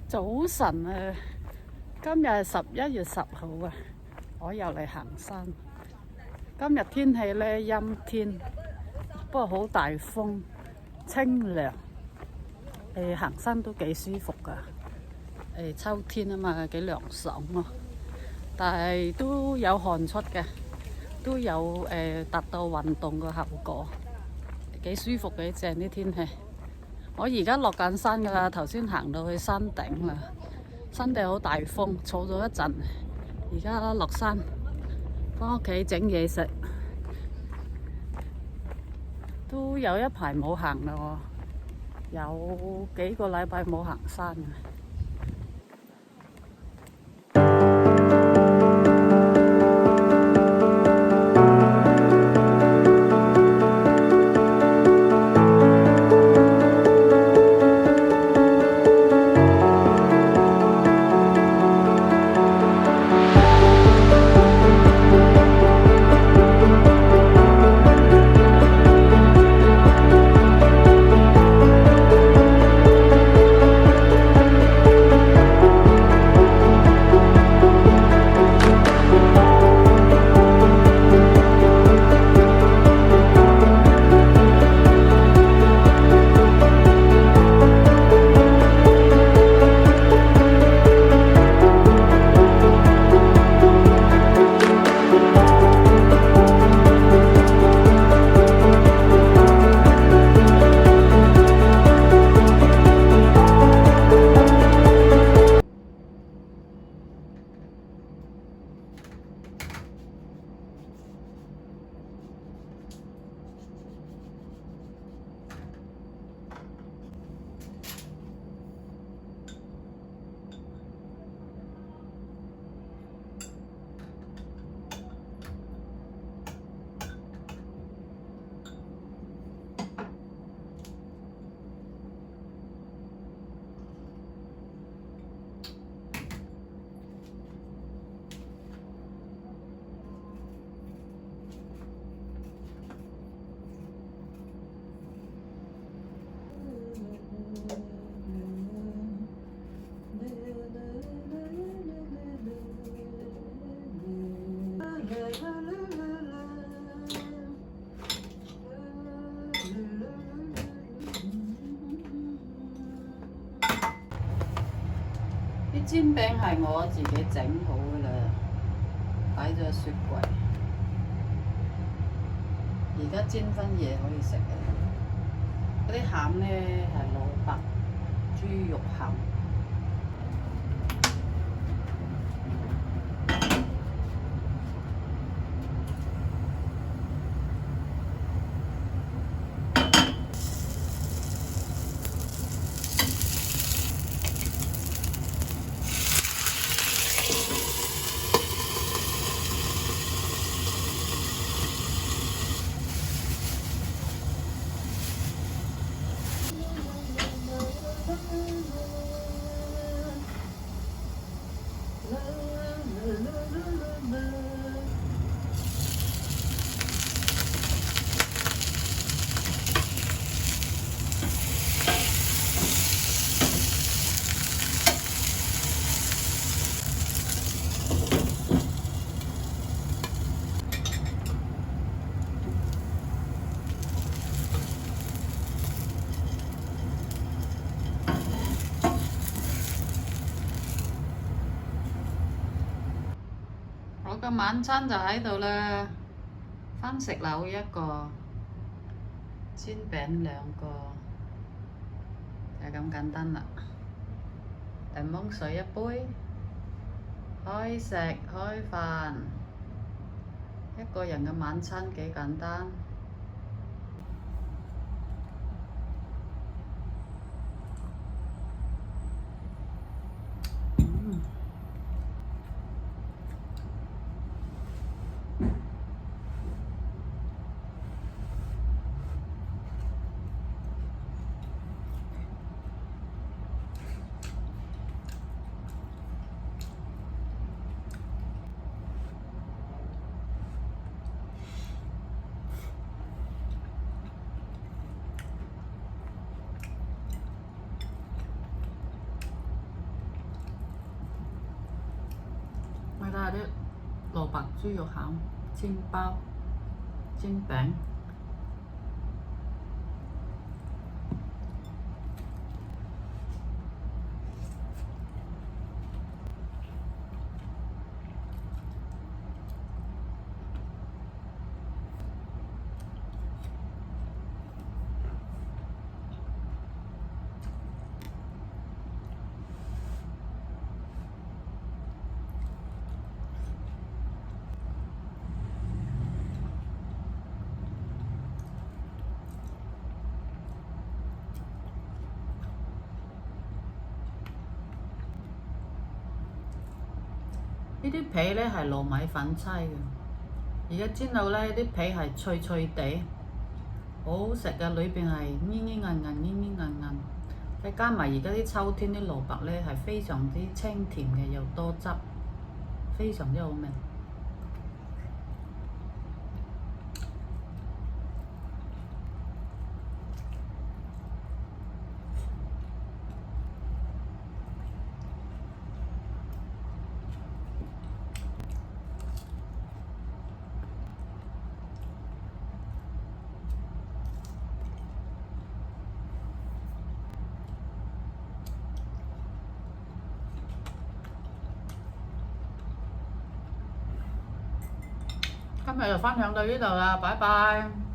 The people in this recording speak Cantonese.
早晨啊，今日係11月10號啊，我又嚟行山。今日天氣呢，陰天，不過好大風，清涼。行山都幾舒服噶。秋天啊嘛，幾涼爽咯。但係都有汗出嘅，都有達到運動嘅效果，幾舒服嘅，正啲天氣。我而家落緊山噶啦，頭先行到去山頂啦，山頂好大風，坐咗一陣，而家落山，返屋企整嘢食，都有一排冇行啦喎，有幾個禮拜冇行山啊。啲煎餅係我自己整好嘅啦，擺咗雪櫃。而家煎翻嘢可以食嘅。嗰啲餡呢係蘿蔔、豬肉餡。我個晚餐就喺度啦，番石榴一個，煎餅兩個，就咁簡單啦。檸檬水一杯，開食開飯，一個人嘅晚餐幾簡單。下啲蘿蔔豬肉餡、煎包、煎餅。呢啲皮咧係糯米粉搓嘅，而家煎到咧啲皮係脆脆地，好好食嘅，裏邊係黏黏韌韌、黏黏韌韌。再加埋而家啲秋天啲蘿蔔咧係非常之清甜嘅，又多汁，非常之好味。今日就分享到呢度啦，拜拜。